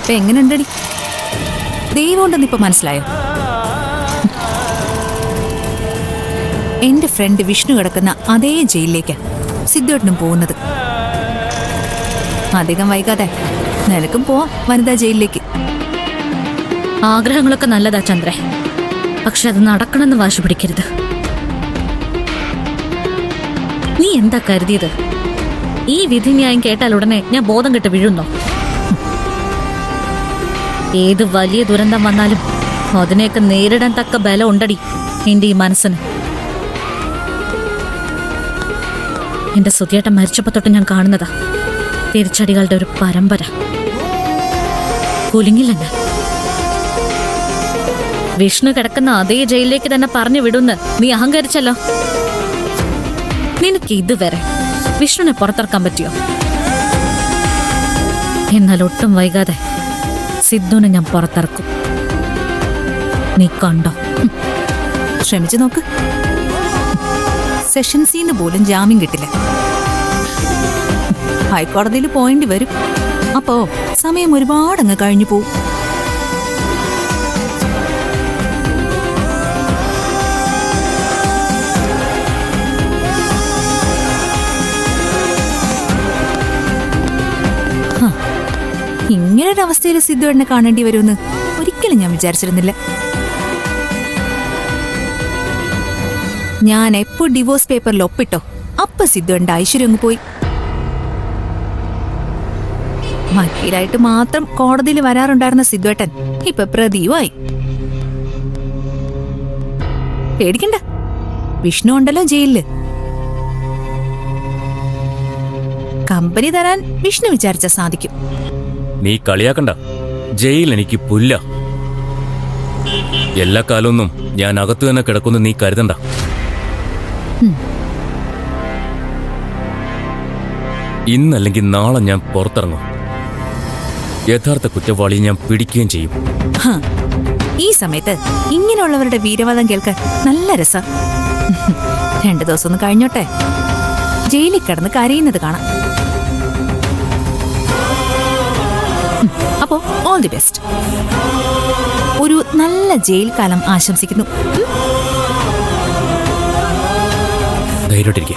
ഇപ്പൊ എങ്ങനെയുണ്ടടി? ദൈവം ഉണ്ടെന്ന് ഇപ്പൊ മനസ്സിലായോ? എന്റെ ഫ്രണ്ട് വിഷ്ണു കിടക്കുന്ന അതേ ജയിലിലേക്ക് സിദ്ധുവേട്ടനും പോകുന്നത്. അധികം വൈകാതെ നിനക്കും പോവാം വനിതാ ജയിലിലേക്ക്. ആഗ്രഹങ്ങളൊക്കെ നല്ലതാ ചന്ദ്രേ, പക്ഷെ അത് നടക്കണമെന്ന് വാശി പിടിക്കരുത്. നീ എന്താ കരുതിയത്? ഈ വിധി ന്യായം കേട്ടാൽ ഉടനെ ഞാൻ ബോധം കെട്ട് വീഴുന്നോ? ഏത് വലിയ ദുരന്തം വന്നാലും അതിനെയൊക്കെ നേരിടാൻ തക്ക ബലം ഉണ്ടടി എന്റെ ഈ മനസ്സിന്. എന്റെ സുധിയേട്ടൻ മരിച്ചപ്പോ തൊട്ട് ഞാൻ കാണുന്നതാ തിരിച്ചടികളുടെ ഒരു പരമ്പര. കുലുങ്ങില്ലെന്ന് വിഷ്ണു കിടക്കുന്ന അതേ ജയിലിലേക്ക് തന്നെ പറഞ്ഞു വിടുന്ന് നീ അഹങ്കരിച്ചല്ലോ. നിനക്ക് ഇതുവരെ വിഷ്ണുവിനെ പുറത്തിറക്കാൻ പറ്റിയോ? എന്നാൽ ഒട്ടും വൈകാതെ സിദ്ധുവിനെ ഞാൻ പുറത്തിറക്കും. നീ കണ്ടോ? ശ്രമിച്ചു നോക്ക്. സെഷൻസിന്ന് പോലും ജാമ്യം കിട്ടില്ല. ഹൈക്കോടതിയിൽ പോയിന്റ് വരും. അപ്പോ സമയം ഒരുപാടങ്ങ് കഴിഞ്ഞു പോവും. ഇങ്ങനൊരവസ്ഥയിൽ സിദ്ധുവേട്ടനെ കാണേണ്ടി വരുമെന്ന് ഒരിക്കലും ഞാൻ വിചാരിച്ചിരുന്നില്ല. ഞാൻ എപ്പോ ഡിവോഴ്സ് പേപ്പറിൽ ഒപ്പിട്ടോ അപ്പൊ സിദ്ധുവേട്ടന്റെ ഐശ്വര്യം അങ്ങ് പോയി. വക്കീലായിട്ട് മാത്രം കോടതിയിൽ വരാറുണ്ടായിരുന്ന സിദ്ധുവേട്ടൻ ഇപ്പൊ പ്രതിയുമായി. പേടിക്കണ്ട, വിഷ്ണു ഉണ്ടല്ലോ ജയിലില്. കമ്പനി തരാൻ വിഷ്ണു വിചാരിച്ച സാധിക്കും. നീ കളിയാക്കണ്ട. ജയിൽ എനിക്ക് പുല്ല. എല്ലാ കാലമൊന്നും ഞാൻ അകത്തു തന്നെ കിടക്കുന്നു നീ കരുതണ്ട. ഇന്നല്ലെങ്കിൽ നാളെ ഞാൻ പുറത്തിറങ്ങും. യഥാർത്ഥ കുറ്റവാളിയെ ഞാൻ പിടിക്കുകയും ചെയ്യും. ഈ സമയത്ത് ഇങ്ങനെയുള്ളവരുടെ വീരവാദം കേൾക്കാൻ നല്ല രസം. 2 ദിവസം ഒന്ന് കഴിഞ്ഞോട്ടെ, ജയിലിൽ കിടന്ന് കരയുന്നത് കാണാം. അപ്പോ ഓൾ ദി ബെസ്റ്റ്. ഒരു നല്ല ജയിൽ കാലം ആശംസിക്കുന്നു. ധൈര്യമായിട്ടിരിക്കുക.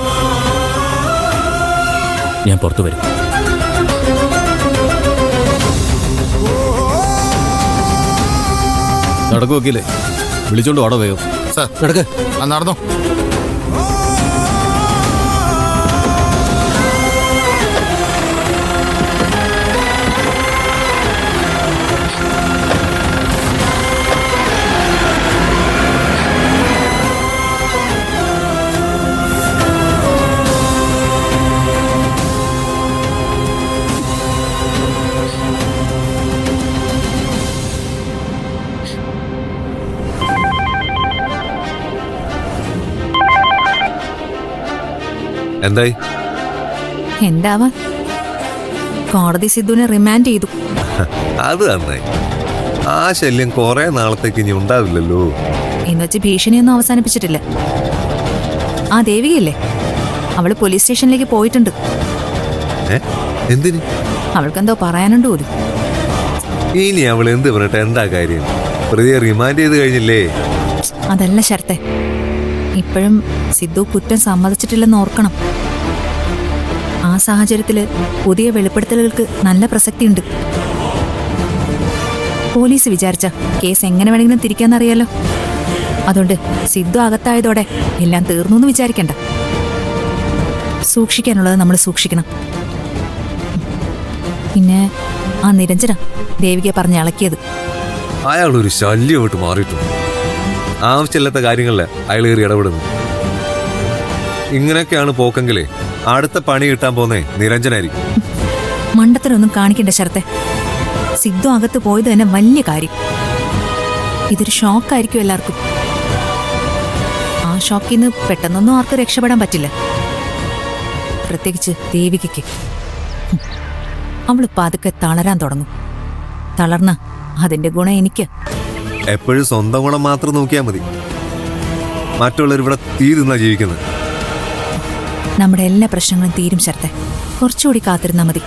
ഞാൻ പുറത്തു വരും. നടക്കുവല്ലേ? വിളിച്ചോണ്ട് വാടോ വേഗം. നടക്ക്. നടന്നോ. എന്തായി? എന്താവാ, കോടതി സിദ്ധുവിനെ റിമാൻഡ് ചെയ്തു. അത് നന്നായി. ആ ശല്യം കുറെ നാളത്തേക്ക് ഇനി ഉണ്ടാവില്ലല്ലോ. എന്നുവെച്ച് ഭീഷണിയൊന്നും അവസാനിപ്പിച്ചിട്ടില്ല. ആ ദേവികയില്ലേ, അവള് പോലീസ് സ്റ്റേഷനിലേക്ക് പോയിട്ടുണ്ട്. എന്തിന്? അവൾക്കെന്തോ പറയാനുണ്ട് പോലും. ഇനി അവൾ എന്ത് പറഞ്ഞിട്ട് എന്താ കാര്യം? പ്രതിയെ റിമാൻഡ് ചെയ്ത് കഴിഞ്ഞില്ലേ? അതല്ല ശരത്തെ, ഇപ്പോഴും സിദ്ധു കുറ്റം സമ്മതിച്ചിട്ടില്ലെന്ന് ഓർക്കണം. ആ സാഹചര്യത്തില് പുതിയ വെളിപ്പെടുത്തലുകൾക്ക് നല്ല പ്രസക്തിയുണ്ട്. പോലീസ് വിചാരിച്ച കേസ് എങ്ങനെ വേണമെങ്കിലും തിരിക്കാന്നറിയാലോ. അതുകൊണ്ട് സിദ്ധു അകത്തായതോടെ എല്ലാം തീർന്നു എന്ന് വിചാരിക്കണ്ട. സൂക്ഷിക്കാനുള്ളത് നമ്മൾ സൂക്ഷിക്കണം. പിന്നെ ആ നിരഞ്ജന ദേവികയെ പറഞ്ഞ് ഇളക്കിയത്. അയാളൊരു ശല്യമായിട്ട് മാറിയിട്ടുണ്ട്. ആവശ്യമില്ലാത്ത കാര്യങ്ങളില് അയാൾ കയറി ഇടപെടുന്നു. ഇങ്ങനെയൊക്കെയാണ് പോക്കെങ്കിലേ അടുത്ത പണി കിട്ടാൻ പോന്നേ നിരഞ്ജനായിരിക്കും. മണ്ടത്തരൊന്നും കാണിക്കണ്ട ശരത്തെ. സിദ്ധു അകത്ത് പോയത് തന്നെ വലിയ കാര്യം. ഇതൊരു ഷോക്കായിരിക്കും എല്ലാവർക്കും. ആ ഷോക്കിൽ നിന്ന് പെട്ടെന്നൊന്നും ആർക്കും രക്ഷപ്പെടാൻ പറ്റില്ല, പ്രത്യേകിച്ച് ദേവികയ്ക്ക്. അവള് പതുക്കെ തളരാൻ തുടങ്ങും. തളർന്ന അതിന്റെ ഗുണം എനിക്ക്. എപ്പോഴും സ്വന്തം ഗുണം മാത്രം നോക്കിയാൽ മതി. മറ്റുള്ളവർ ഇവിടെ തീ തിന്നാ ജീവിക്കുന്നത്. നമ്മുടെ എല്ലാ പ്രശ്നങ്ങളും തീരും ശരത്തെ. കുറച്ചുകൂടി കാത്തിരുന്നാ മതി.